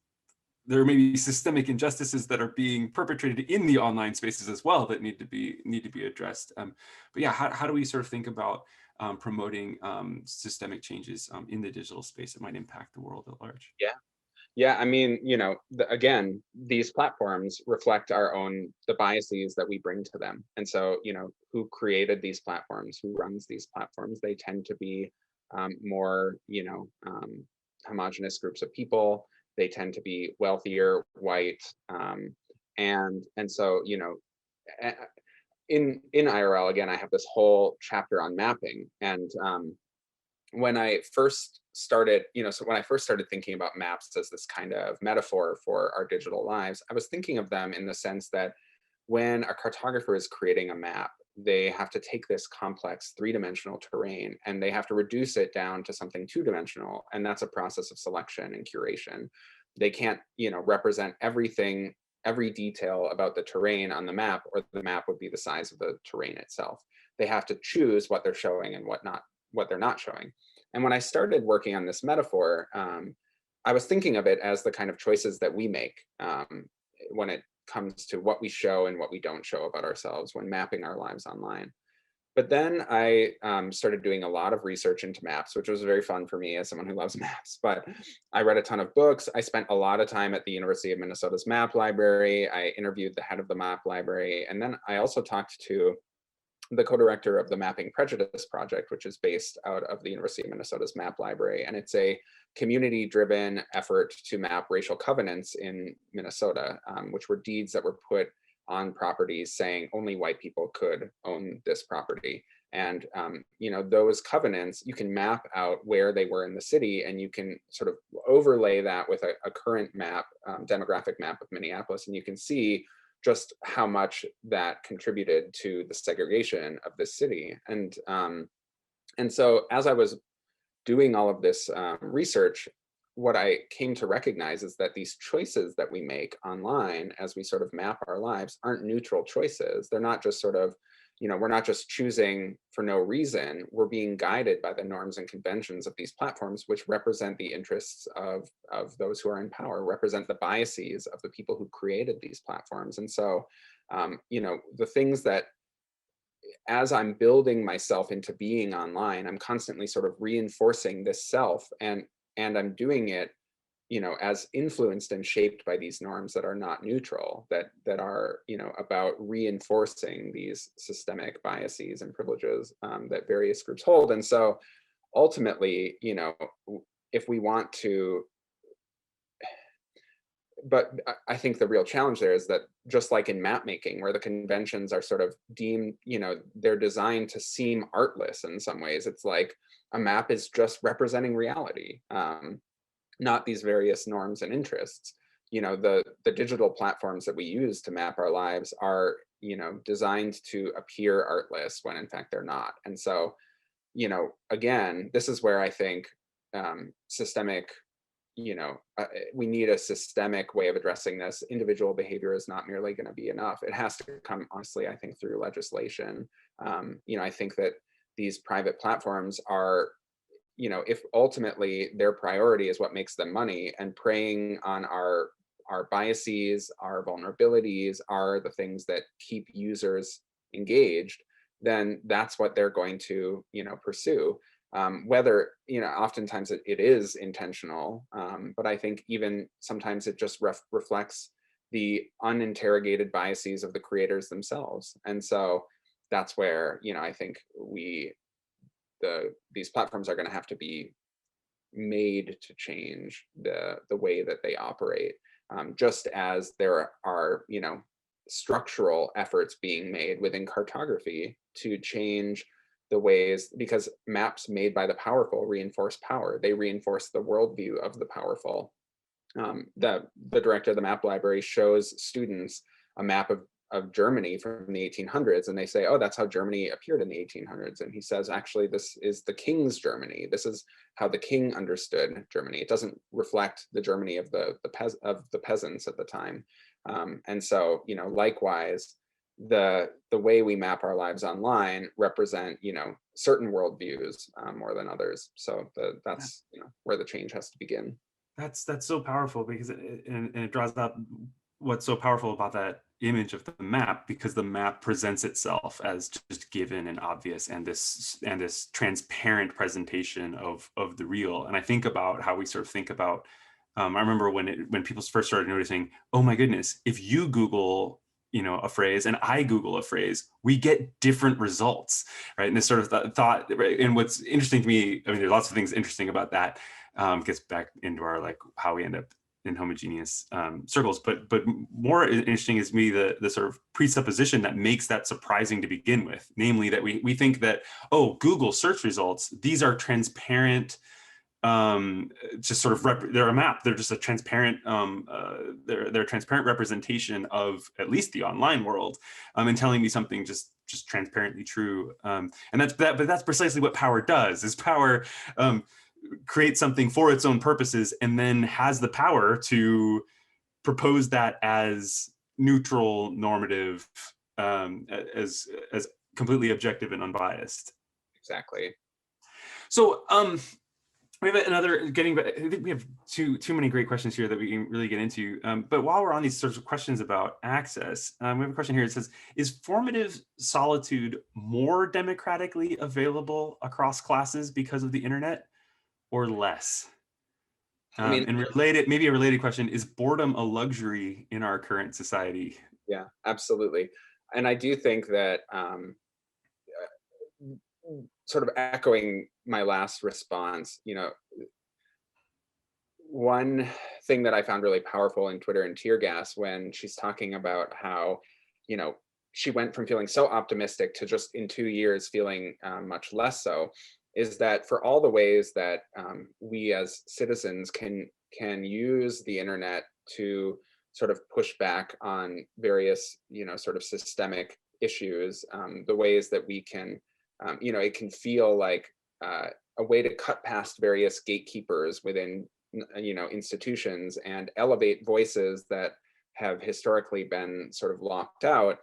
there may be systemic injustices that are being perpetrated in the online spaces as well that need to be addressed. But yeah, how do we sort of think about promoting systemic changes in the digital space that might impact the world at large? Yeah. Yeah, I mean, again, these platforms reflect the biases that we bring to them. And so, who created these platforms, who runs these platforms, they tend to be more, homogenous groups of people. They tend to be wealthier, white, and so, a- in IRL, again, I have this whole chapter on mapping, and when I first started, when I first started thinking about maps as this kind of metaphor for our digital lives, I was thinking of them in the sense that when a cartographer is creating a map, they have to take this complex three-dimensional terrain and they have to reduce it down to something two-dimensional. And that's a process of selection and curation. They can't, represent everything, every detail about the terrain on the map, or the map would be the size of the terrain itself. They have to choose what they're showing and what they're not showing. And when I started working on this metaphor, I was thinking of it as the kind of choices that we make when it comes to what we show and what we don't show about ourselves when mapping our lives online. But then I started doing a lot of research into maps, which was very fun for me as someone who loves maps. But I read a ton of books. I spent a lot of time at the University of Minnesota's map library. I interviewed the head of the map library. And then I also talked to the co-director of the Mapping Prejudice Project, which is based out of the University of Minnesota's Map Library. And it's a community-driven effort to map racial covenants in Minnesota, which were deeds that were put on properties saying only white people could own this property. And those covenants, you can map out where they were in the city, and you can sort of overlay that with a current map, demographic map of Minneapolis, and you can see just how much that contributed to the segregation of the city. And so as I was doing all of this research, what I came to recognize is that these choices that we make online as we sort of map our lives aren't neutral choices. They're not just sort of, we're not just choosing for no reason. We're being guided by the norms and conventions of these platforms, which represent the interests of those who are in power, represent the biases of the people who created these platforms. And so, the things that, as I'm building myself into being online, I'm constantly sort of reinforcing this self, and I'm doing it, as influenced and shaped by these norms that are not neutral, that are, about reinforcing these systemic biases and privileges that various groups hold. And so ultimately, if we want to, but I think the real challenge there is that, just like in map making, where the conventions are sort of deemed, they're designed to seem artless in some ways. It's like a map is just representing reality, not these various norms and interests. The digital platforms that we use to map our lives are, designed to appear artless when in fact they're not. And so, again, this is where I think systemic, we need a systemic way of addressing this. Individual behavior is not merely going to be enough. It has to come, honestly, I think, through legislation. I think that these private platforms are, if ultimately their priority is what makes them money, and preying on our biases, our vulnerabilities are the things that keep users engaged, then that's what they're going to, pursue. Whether, oftentimes it is intentional, but I think even sometimes it just reflects the uninterrogated biases of the creators themselves. And so that's where, I think these platforms are going to have to be made to change the way that they operate, just as there are, structural efforts being made within cartography to change the ways, because maps made by the powerful reinforce power. They reinforce the worldview of the powerful. The director of the map library shows students a map of Germany from the 1800s, and they say, oh, that's how Germany appeared in the 1800s. And he says, actually, this is the king's Germany. This is how the king understood Germany. It doesn't reflect the Germany of the peasants at the time. And so, likewise, the way we map our lives online represent, certain worldviews more than others. So that's where the change has to begin. That's so powerful, because it draws up what's so powerful about that image of the map, because the map presents itself as just given and obvious, and this transparent presentation of the real. And I think about how we sort of think about, I remember when people first started noticing, oh my goodness, if you Google a phrase and I Google a phrase, we get different results, right? And this sort of thought, right? And what's interesting to me, I mean, there's lots of things interesting about that, gets back into our, like, how we end up in homogeneous circles, but more interesting is me the sort of presupposition that makes that surprising to begin with, namely that we think that, oh, Google search results, these are transparent, just sort of they're a map, they're just a transparent, they're a transparent representation of at least the online world, and telling me something just transparently true, and but that's precisely what power does. Is power creates something for its own purposes, and then has the power to propose that as neutral, normative, as completely objective and unbiased. Exactly. So we have another, getting back, I think we have too many great questions here that we can really get into. But while we're on these sorts of questions about access, we have a question here. It says, is formative solitude more democratically available across classes because of the internet, or less? I mean, and maybe a related question, is boredom a luxury in our current society? yeah, absolutely. And I do think that sort of echoing my last response, one thing that I found really powerful in Twitter and Tear Gas, when she's talking about how, you know, she went from feeling so optimistic to just in 2 years feeling much less so, is that for all the ways that we as citizens can use the internet to sort of push back on various, sort of systemic issues, the ways that we can, it can feel like a way to cut past various gatekeepers within institutions and elevate voices that have historically been sort of locked out.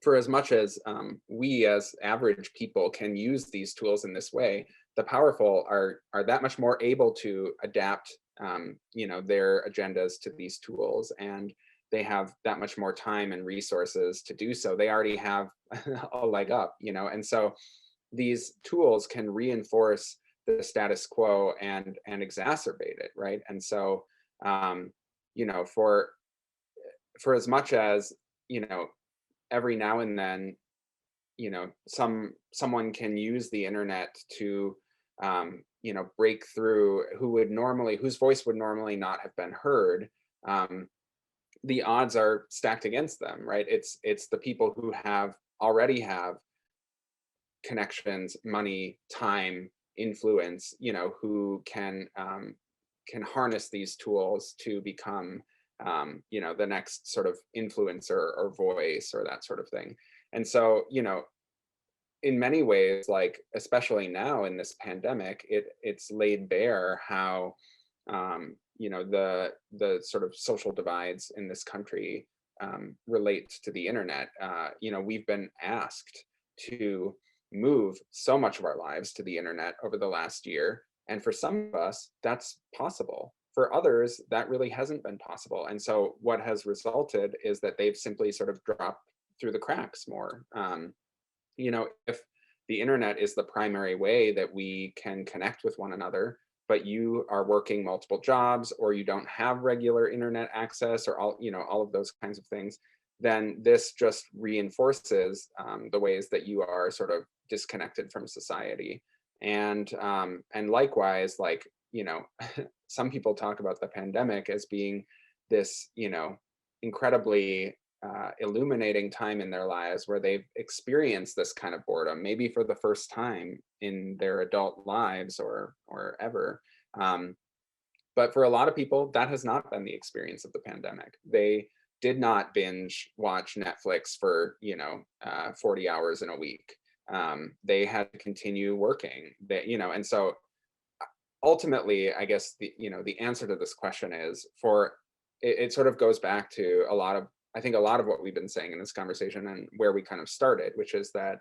For as much as we as average people can use these tools in this way, the powerful are that much more able to adapt their agendas to these tools, and they have that much more time and resources to do so. They already have a leg up, and so these tools can reinforce the status quo and exacerbate it, right? And so um, for as much as every now and then someone can use the internet to break through, whose voice would normally not have been heard. The odds are stacked against them, right? It's the people who already have connections, money, time, influence, who can harness these tools to become the next sort of influencer or voice or that sort of thing. And so in many ways, like especially now in this pandemic, it's laid bare how the sort of social divides in this country relate to the internet. We've been asked to move so much of our lives to the internet over the last year, and for some of us that's possible. For others, that really hasn't been possible. And so what has resulted is that they've simply sort of dropped through the cracks more. If the internet is the primary way that we can connect with one another, but you are working multiple jobs, or you don't have regular internet access, or all of those kinds of things, then this just reinforces the ways that you are sort of disconnected from society. And likewise, like, some people talk about the pandemic as being this, incredibly illuminating time in their lives where they've experienced this kind of boredom, maybe for the first time in their adult lives or ever. But for a lot of people, that has not been the experience of the pandemic. They did not binge watch Netflix for 40 hours in a week. They had to continue working. And so ultimately, I guess the answer to this question is it sort of goes back to I think a lot of what we've been saying in this conversation and where we kind of started, which is that,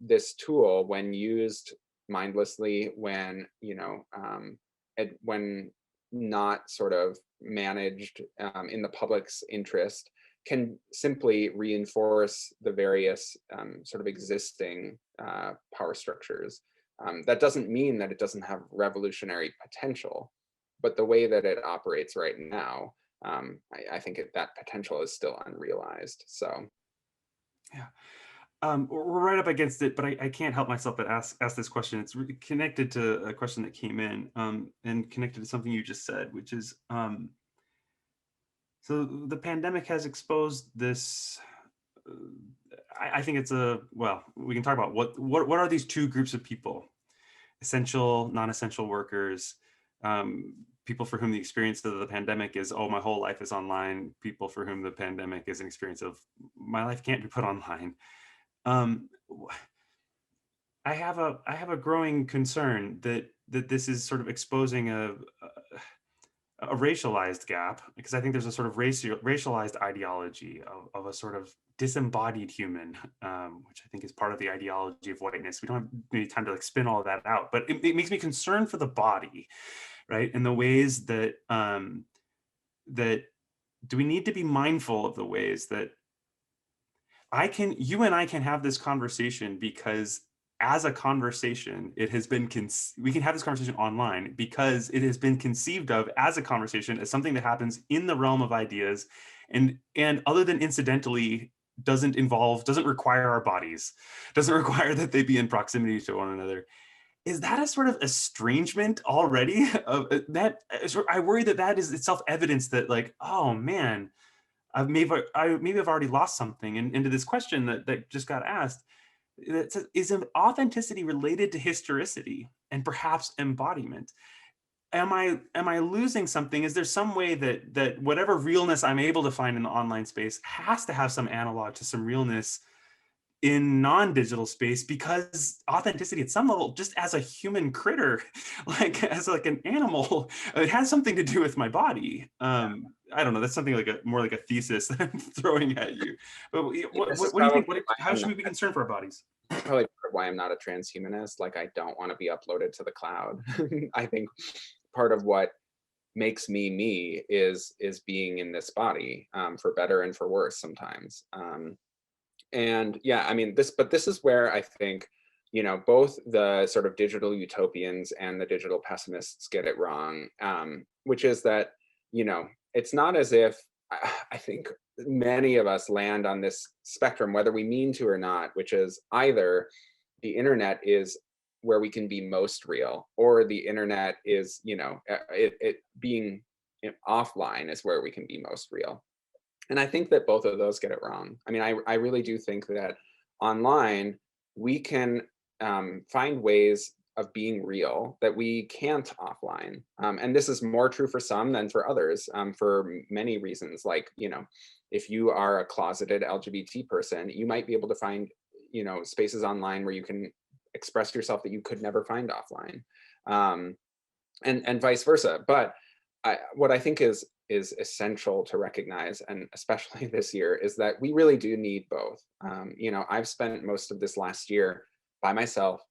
this tool, when used mindlessly, when, when not sort of managed in the public's interest, can simply reinforce the various sort of existing power structures. That doesn't mean that it doesn't have revolutionary potential, but the way that it operates right now, I think that potential is still unrealized. So, Yeah. We're right up against it, but I can't help myself but ask this question. It's connected to a question that came in, and connected to something you just said, which is, so the pandemic has exposed this. uh, I think it's well, we can talk about what are these two groups of people: essential, non-essential workers, people for whom the experience of the pandemic is, oh, my whole life is online; people for whom the pandemic is an experience of, my life can't be put online. Um, I have a growing concern that this is sort of exposing a racialized gap, because I think there's a sort of racialized ideology of a sort of disembodied human, which I think is part of the ideology of whiteness. We don't have any time to like spin all of that out, but it makes me concerned for the body, right? And the ways that that do we need to be mindful of the ways that you and I can have this conversation, because as a conversation, it has been, we can have this conversation online because it has been conceived of as a conversation, as something that happens in the realm of ideas, and other than incidentally doesn't require our bodies, doesn't require that they be in proximity to one another. Is that a sort of estrangement already of that? I worry that that is itself evidence that, like, oh man, maybe I've already lost something. And into this question that just got asked, that says, is authenticity related to historicity and perhaps embodiment? Am I losing something? Is there some way that whatever realness I'm able to find in the online space has to have some analog to some realness in non-digital space? Because authenticity at some level, just as a human critter, like as like an animal, it has something to do with my body. I don't know, that's something like more like a thesis that I'm throwing at you. But This is what do you probably think, why how I'm should not, we be concerned for our bodies? probably part of why I'm not a transhumanist. Like, I don't want to be uploaded to the cloud. I think part of what makes me me is being in this body, for better and for worse sometimes. And yeah, I mean, this is where I think, both the sort of digital utopians and the digital pessimists get it wrong, which is that, it's not as if I think many of us land on this spectrum, whether we mean to or not, which is either the internet is where we can be most real, or the internet is, it being offline is where we can be most real. And I think that both of those get it wrong. I mean, I really do think that online we can, find ways of being real that we can't offline. And this is more true for some than for others, for many reasons. Like, if you are a closeted LGBT person, you might be able to find, spaces online where you can express yourself that you could never find offline, um, and vice versa. But what I think is essential to recognize, and especially this year, is that we really do need both. I've spent most of this last year by myself.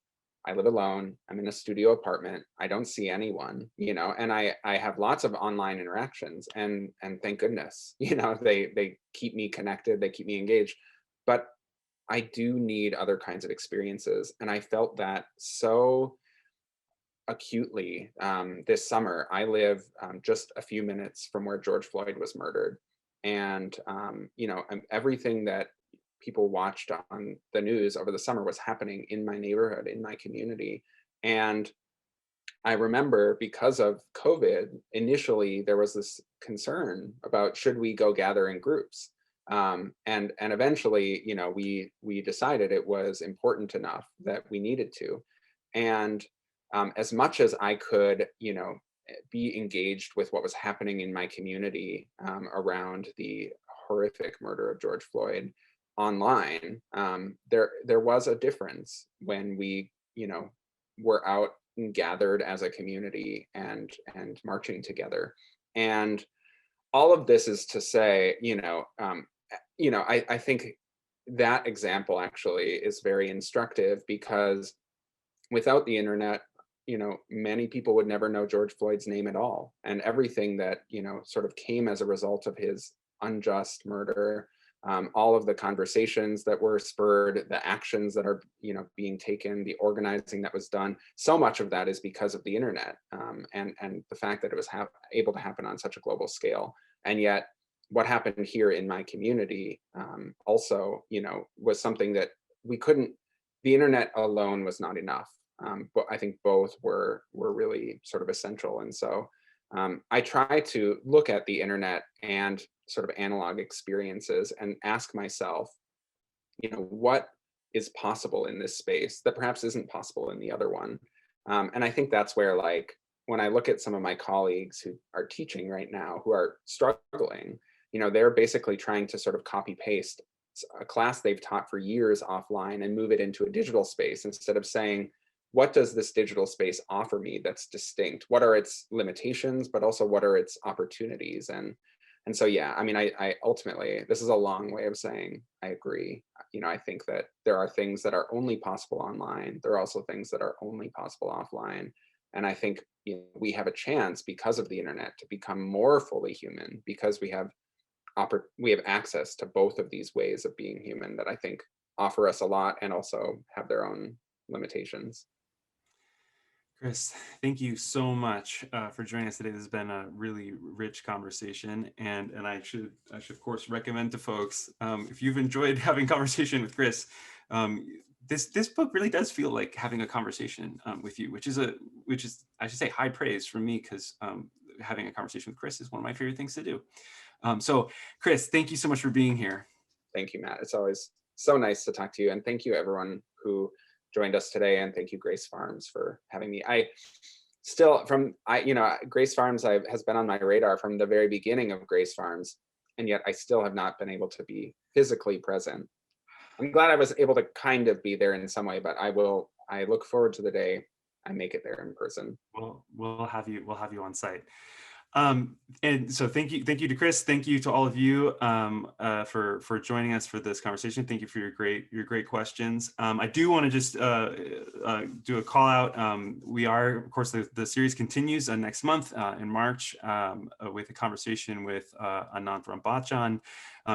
I live alone. I'm in a studio apartment. I don't see anyone, and I have lots of online interactions, and thank goodness, they keep me connected, they keep me engaged. But I do need other kinds of experiences, and I felt that so acutely, this summer. I live, just a few minutes from where George Floyd was murdered, and everything that people watched on the news over the summer was happening in my neighborhood, in my community. And I remember, because of COVID, initially there was this concern about, should we go gather in groups, and eventually, we decided it was important enough that we needed to. And as much as I could, be engaged with what was happening in my community, around the horrific murder of George Floyd online, there was a difference when we, were out and gathered as a community, and marching together. And all of this is to say, I think that example actually is very instructive, because without the internet, many people would never know George Floyd's name at all. And everything that, sort of came as a result of his unjust murder, all of the conversations that were spurred, the actions that are, being taken, the organizing that was done, so much of that is because of the internet, and the fact that it was able to happen on such a global scale. And yet, what happened here in my community, also, was something that we couldn't. The internet alone was not enough, but I think both were really sort of essential. And so, I try to look at the internet and sort of analog experiences and ask myself, what is possible in this space that perhaps isn't possible in the other one. And I think that's where, like, when I look at some of my colleagues who are teaching right now, who are struggling, they're basically trying to sort of copy paste a class they've taught for years offline and move it into a digital space, instead of saying, what does this digital space offer me that's distinct? What are its limitations, but also what are its opportunities? And so, yeah, I mean, I ultimately, this is a long way of saying I agree. I think that there are things that are only possible online. There are also things that are only possible offline. And I think, we have a chance, because of the internet, to become more fully human, because we have access to both of these ways of being human that I think offer us a lot, and also have their own limitations. Chris, thank you so much for joining us today. This has been a really rich conversation, and I should of course recommend to folks, if you've enjoyed having conversation with Chris, um, this book really does feel like having a conversation with you, which is I should say high praise from me, because having a conversation with Chris is one of my favorite things to do. So Chris, thank you so much for being here. Thank you, Matt. It's always so nice to talk to you. And thank you, everyone who joined us today. And thank you, Grace Farms, for having me. I still, Grace Farms has been on my radar from the very beginning of Grace Farms. And yet I still have not been able to be physically present. I'm glad I was able to kind of be there in some way, but I look forward to the day I make it there in person. We'll have you on site. And so thank you to Chris. Thank you to all of you for joining us for this conversation. Thank you for your great questions. I do want to just do a call out. We are, of course, the series continues next month in March with a conversation with Anant Rambachan.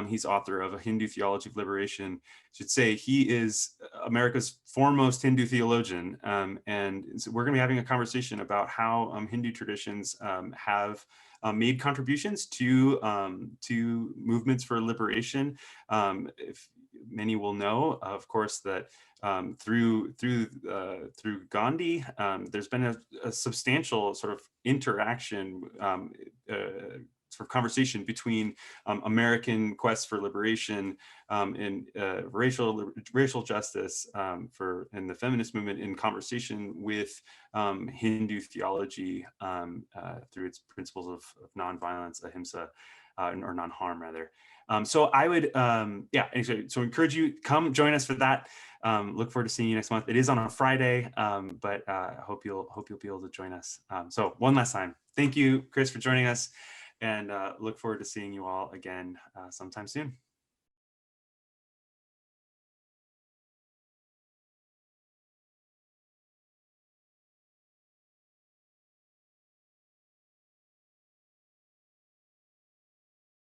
He's author of A Hindu Theology of Liberation. I should say he is America's foremost Hindu theologian, and so we're going to be having a conversation about how Hindu traditions have made contributions to movements for liberation. If many will know, of course, that through Gandhi, there's been a substantial sort of interaction, sort of conversation between American quests for liberation and racial justice in the feminist movement, in conversation with Hindu theology through its principles of nonviolence, ahimsa, or non-harm rather. So I would, so encourage you, come join us for that. Look forward to seeing you next month. It is on a Friday, but I hope you'll be able to join us. So one last time, thank you, Chris, for joining us, and look forward to seeing you all again sometime soon.